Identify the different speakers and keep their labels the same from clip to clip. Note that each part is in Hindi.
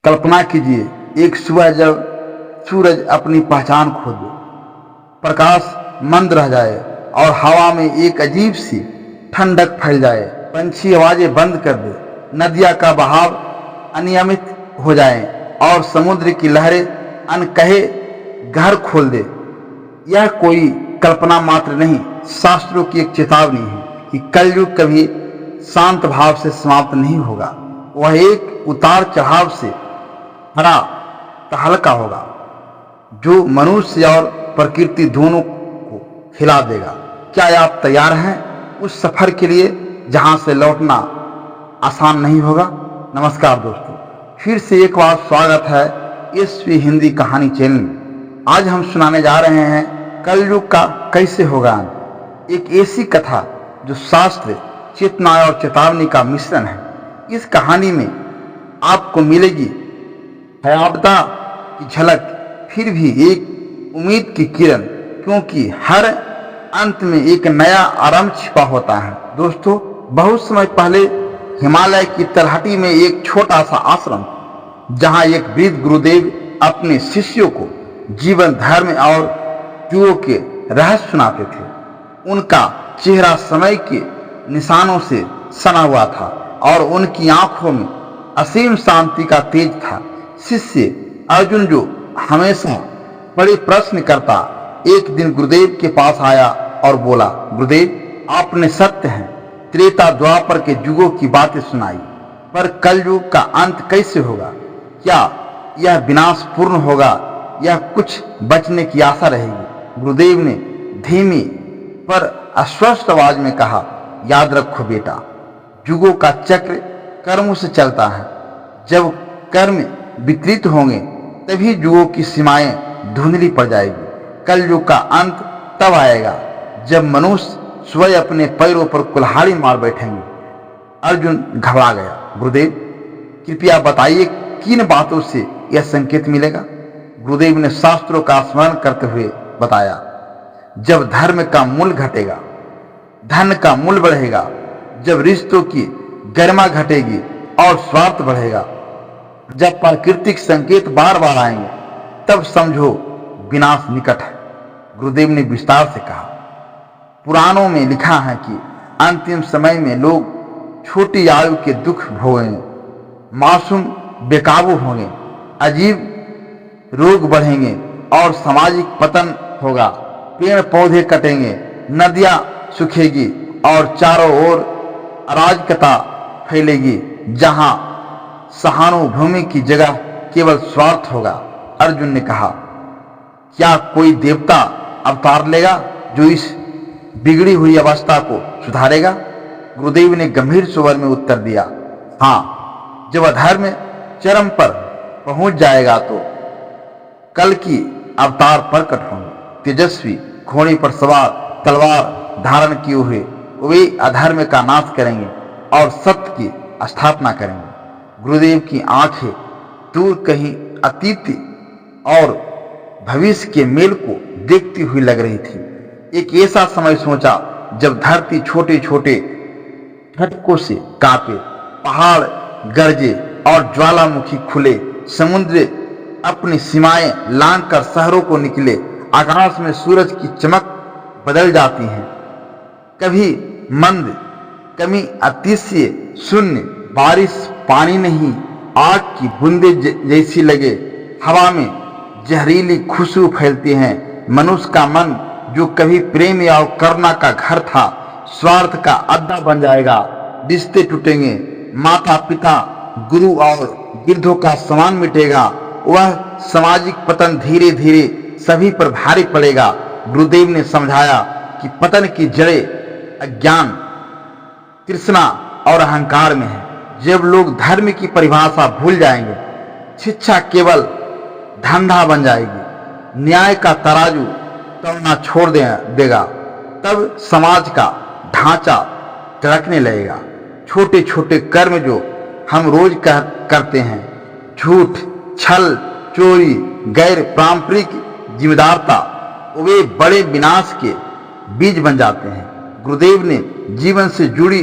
Speaker 1: कल्पना कीजिए, एक सुबह जब सूरज अपनी पहचान खो दे, प्रकाश मंद रह जाए और हवा में एक अजीब सी ठंडक फैल जाए, पंछी आवाजें बंद कर दे, नदियां का बहाव अनियमित हो जाए और समुद्र की लहरें अनकहे घर खोल दे। यह कोई कल्पना मात्र नहीं, शास्त्रों की एक चेतावनी है कि कलयुग कभी शांत भाव से समाप्त नहीं होगा। वह एक उतार चढ़ाव से भरा तहलका होगा जो मनुष्य और प्रकृति दोनों को हिला देगा। क्या आप तैयार हैं उस सफर के लिए जहां से लौटना आसान नहीं होगा? नमस्कार दोस्तों, फिर से एक बार स्वागत है एसवी हिंदी कहानी चैनल में। आज हम सुनाने जा रहे हैं कलयुग का कैसे होगा अंत, एक ऐसी कथा जो शास्त्र, चेतना और चेतावनी का मिश्रण है। इस कहानी में आपको मिलेगी भयावहता की झलक, फिर भी एक उम्मीद की किरण, क्योंकि हर अंत में एक नया आरंभ छिपा होता है। दोस्तों, बहुत समय पहले हिमालय की तलहटी में एक छोटा सा आश्रम, जहां एक वृद्ध गुरुदेव अपने शिष्यों को जीवन, धर्म और युगों के रहस्य सुनाते थे। उनका चेहरा समय के निशानों से सना हुआ था और उनकी आंखों में असीम शांति का तेज था। शिष्य अर्जुन, जो हमेशा बड़े प्रश्न करता, एक दिन गुरुदेव के पास आया और बोला, गुरुदेव, आपने सत्य है त्रेता द्वापर के युगों की बातें सुनाई, पर कलयुग का अंत कैसे होगा? क्या यह विनाश पूर्ण होगा या कुछ बचने की आशा रहेगी? गुरुदेव ने धीमी पर अस्वस्थ आवाज में कहा, याद रखो बेटा, युगों का चक्र कर्मों से चलता है। जब कर्म विकृत होंगे तभी युगों की सीमाएं धुंधली पड़ जाएगी। कलयुग का अंत तब आएगा जब मनुष्य स्वयं अपने पैरों पर कुल्हाड़ी मार बैठेंगे। अर्जुन घबरा गया, गुरुदेव, कृपया बताइए किन बातों से यह संकेत मिलेगा? गुरुदेव ने शास्त्रों का स्मरण करते हुए बताया, जब धर्म का मूल्य घटेगा, धन का मूल्य बढ़ेगा, जब रिश्तों की गरिमा घटेगी और स्वार्थ बढ़ेगा, जब प्राकृतिक संकेत बार बार आएंगे, तब समझो विनाश निकट है। गुरुदेव ने विस्तार से कहा, पुराणों में लिखा है कि अंतिम समय में लोग छोटी आयु के दुख भोगेंगे, मासूम बेकाबू होंगे, अजीब रोग बढ़ेंगे और सामाजिक पतन होगा। पेड़ पौधे कटेंगे, नदियां सूखेगी और चारों ओर अराजकता फैलेगी, जहां सहानुभूमि की जगह केवल स्वार्थ होगा। अर्जुन ने कहा, क्या कोई देवता अवतार लेगा जो इस बिगड़ी हुई अवस्था को सुधारेगा? गुरुदेव ने गंभीर स्वर में उत्तर दिया, हाँ, जब अधर्म चरम पर पहुंच जाएगा तो कल की अवतार प्रकट होंगे। तेजस्वी घोड़े पर सवार, तलवार धारण किए हुए वे अधर्म का नाश करेंगे और सत्य की स्थापना करेंगे। गुरुदेव की आंखें दूर कहीं अतीत और भविष्य के मेल को देखती हुई लग रही थी। एक ऐसा समय सोचा जब धरती छोटे छोटे झटकों से कांपे, पहाड़ गरजे और ज्वालामुखी खुले, समुद्र अपनी सीमाएं लांघ कर शहरों को निकले, आकाश में सूरज की चमक बदल जाती है, कभी मंद, कभी अतिशय शून्य, बारिश पानी नहीं, आग की बूंदे जैसी लगे, हवा में जहरीली खुशबू फैलती है। मनुष्य का मन, जो कभी प्रेम या करुणा का घर था, स्वार्थ का अड्डा बन जाएगा। रिश्ते टूटेंगे, माता पिता, गुरु और वृद्धों का सम्मान मिटेगा। वह सामाजिक पतन धीरे धीरे सभी पर भारी पड़ेगा। गुरुदेव ने समझाया कि पतन की जड़ें अज्ञान, तृष्णा और अहंकार में है। जब लोग धर्म की परिभाषा भूल जाएंगे, शिक्षा केवल धंधा बन जाएगी, न्याय का तराजू तौलना छोड़ देगा, तब समाज का ढांचा टरकने लगेगा। छोटे छोटे कर्म जो हम रोज करते हैं, झूठ, छल, चोरी, गैर पारंपरिक जिम्मेदारता, वे बड़े विनाश के बीज बन जाते हैं। गुरुदेव ने जीवन से जुड़ी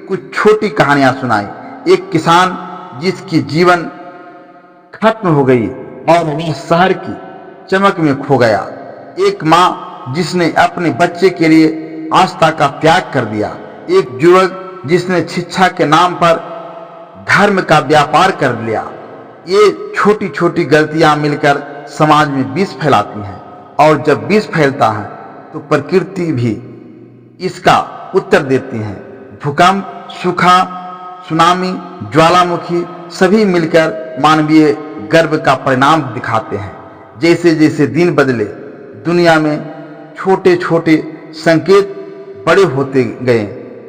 Speaker 1: कुछ छोटी कहानियां सुनाई। एक किसान जिसकी जीवन खत्म हो गई और वह शहर की चमक में खो गया। एक माँ जिसने अपने बच्चे के लिए आस्था का त्याग कर दिया, एक युवक जिसने शिक्षा के नाम पर धर्म का व्यापार कर लिया। ये छोटी छोटी गलतियां मिलकर समाज में विष फैलाती हैं, और जब विष फैलता है तो प्रकृति भी इसका उत्तर देती है। भूकंप, सूखा, सुनामी, ज्वालामुखी सभी मिलकर मानवीय गर्व का परिणाम दिखाते हैं। जैसे जैसे दिन बदले, दुनिया में छोटे छोटे संकेत बड़े होते गए।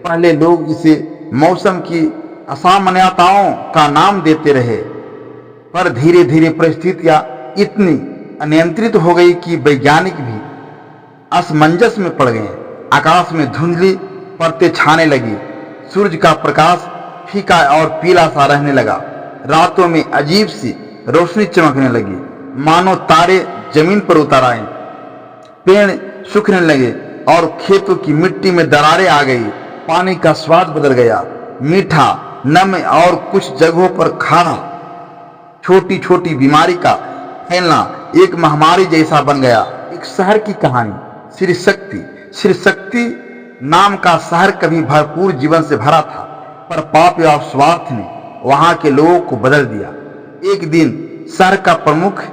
Speaker 1: पहले लोग इसे मौसम की असामान्यताओं का नाम देते रहे, पर धीरे धीरे परिस्थितियां इतनी अनियंत्रित हो गई कि वैज्ञानिक भी असमंजस में पड़ गए। आकाश में धुंधली परतें छाने लगी, सूरज का प्रकाश फीका और पीला सा रहने लगा, रातों में अजीब सी रोशनी चमकने लगी, मानो तारे जमीन पर उतर आए, पेड़ सूखने लगे और खेतों की मिट्टी में दरारें आ गई। पानी का स्वाद बदल गया, मीठा, नम और कुछ जगहों पर खारा। छोटी छोटी बीमारी का फैलना एक महामारी जैसा बन गया। एक शहर की कहानी। श्री शक्ति नाम का शहर कभी भरपूर जीवन से भरा था, पर पाप और स्वार्थ ने वहां के लोगों को बदल दिया। एक दिन शहर का प्रमुख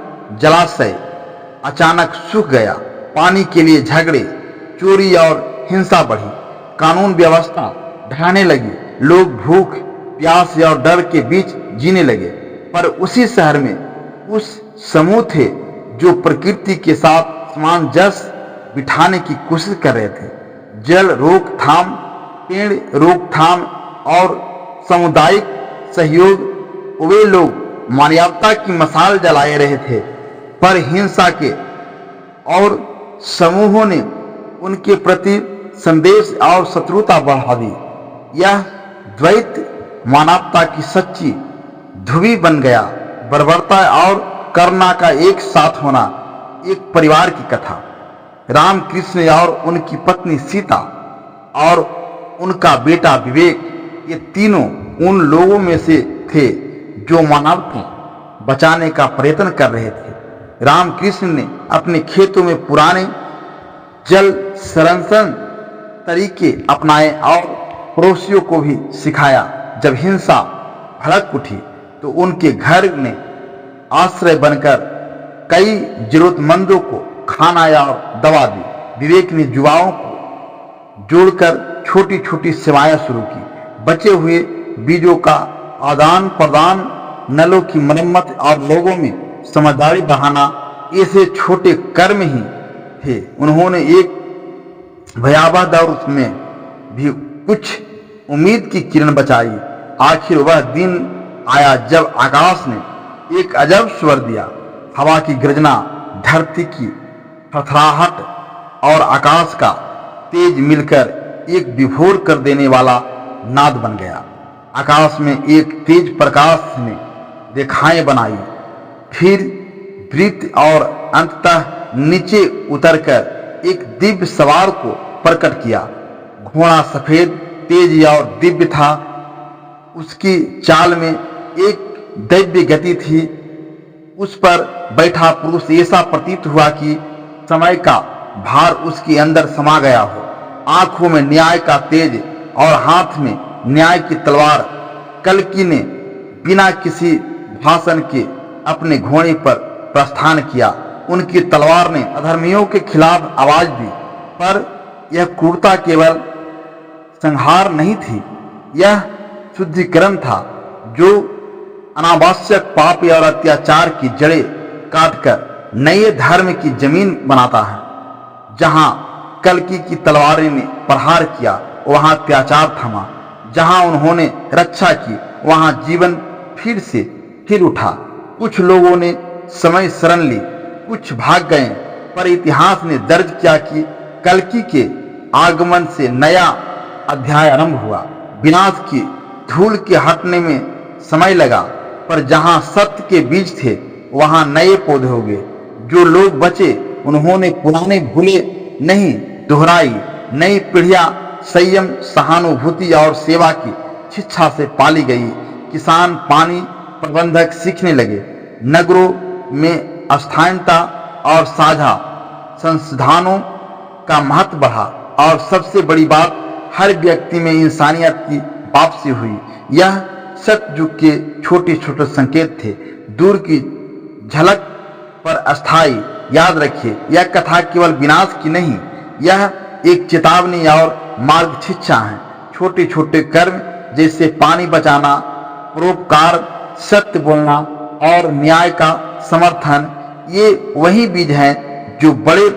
Speaker 1: जलाशय अचानक सूख गया। पानी के लिए झगड़े, चोरी और हिंसा बढ़ी, कानून व्यवस्था ढहने लगी, लोग भूख, प्यास और डर के बीच जीने लगे। पर उसी शहर में उस समूह थे जो प्रकृति के साथ सामंजस्य बिठाने की कोशिश कर रहे थे। जल रोकथाम, पेड़ रोकथाम और सामुदायिक सहयोग। वे लोग मानवता की मशाल जलाए रहे थे, पर हिंसा के और समूहों ने उनके प्रति संदेश और शत्रुता बढ़ा दी। यह द्वैत मानवता की सच्ची ध्रुवी बन गया। बर्बरता और करुणा का एक साथ होना। एक परिवार की कथा। रामकृष्ण और उनकी पत्नी सीता और उनका बेटा विवेक, ये तीनों उन लोगों में से थे जो मानवता बचाने का प्रयत्न कर रहे थे। रामकृष्ण ने अपने खेतों में पुराने जल संरक्षण तरीके अपनाए और पड़ोसियों को भी सिखाया। जब हिंसा भड़क उठी तो उनके घर ने आश्रय बनकर कई जरूरतमंदों को खाना और दवा दी। विवेक ने युवाओं को जोड़कर छोटी छोटी सेवाएं शुरू की। बचे हुए बीजों का आदान प्रदान, नलों की मरम्मत और लोगों में समझदारी बढ़ाना, ऐसे छोटे कर्म ही थे। उन्होंने एक भयावह दौर में भी कुछ उम्मीद की किरण बचाई। आखिर वह दिन आया जब आकाश ने एक अजब स्वर दिया। हवा की गर्जना, धरती की थरथराहट और आकाश का तेज मिलकर एक विभोर कर देने वाला नाद बन गया। आकाश में एक तेज प्रकाश ने रेखाएं बनाई, फिर वृत्त और अंततः नीचे उतरकर एक दिव्य सवार को प्रकट किया। घोड़ा सफेद, तेज और दिव्य था। उसकी चाल में एक दैव्य गति थी। उस पर बैठा पुरुष ऐसा प्रतीत हुआ कि समय का भार उसके अंदर समा गया हो। आंखों में न्याय का तेज और हाथ में न्याय की तलवार। कल्कि ने बिना किसी भाषण के अपने घोड़े पर प्रस्थान किया। उनकी तलवार ने अधर्मियों के खिलाफ आवाज दी, पर यह क्रूरता केवल संहार नहीं थी, यह शुद्धिकरण था जो अनावश्यक पाप और अत्याचार की जड़ें काटकर नए धर्म की जमीन बनाता है। जहां कल्कि की तलवार ने प्रहार किया, वहां अत्याचार थमा। जहां उन्होंने रक्षा की, वहां जीवन फिर उठा। कुछ लोगों ने समय शरण ली, कुछ भाग गए, पर इतिहास ने दर्ज किया कि कल्कि के आगमन से नया अध्याय आरंभ हुआ। विनाश की धूल के हटने में समय लगा, पर जहां सत्य के बीज थे वहां नए पौधे उगे। जो लोग बचे उन्होंने पुराने भूले नहीं दोहराई। नई पीढ़ियां संयम, सहानुभूति और सेवा की शिक्षा से पाली गई। किसान पानी प्रबंधक सीखने लगे, नगरों में स्थानीयता और साझा संसाधनों का महत्व बढ़ा, और सबसे बड़ी बात, हर व्यक्ति में इंसानियत की वापसी हुई। यह सतयुग के छोटे छोटे संकेत थे, दूर की झलक पर अस्थाई। याद रखिए, यह कथा केवल विनाश की नहीं, यह एक चेतावनी और मार्ग शिक्षा है। छोटे छोटे कर्म जैसे पानी बचाना, परोपकार, सत्य बोलना और न्याय का समर्थन, ये वही बीज हैं जो बड़े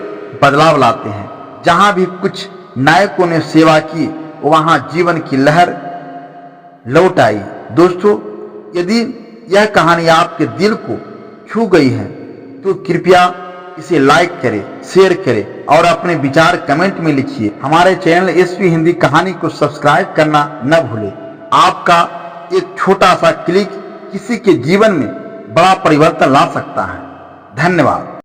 Speaker 1: बदलाव लाते हैं। जहां भी कुछ नायकों ने सेवा की, वहां जीवन की लहर लौट आई। दोस्तों, यदि यह कहानी आपके दिल को छू गई है तो कृपया इसे लाइक करें, शेयर करें और अपने विचार कमेंट में लिखिए। हमारे चैनल एसपी हिंदी कहानी को सब्सक्राइब करना न भूलें। आपका एक छोटा सा क्लिक किसी के जीवन में बड़ा परिवर्तन ला सकता है। धन्यवाद।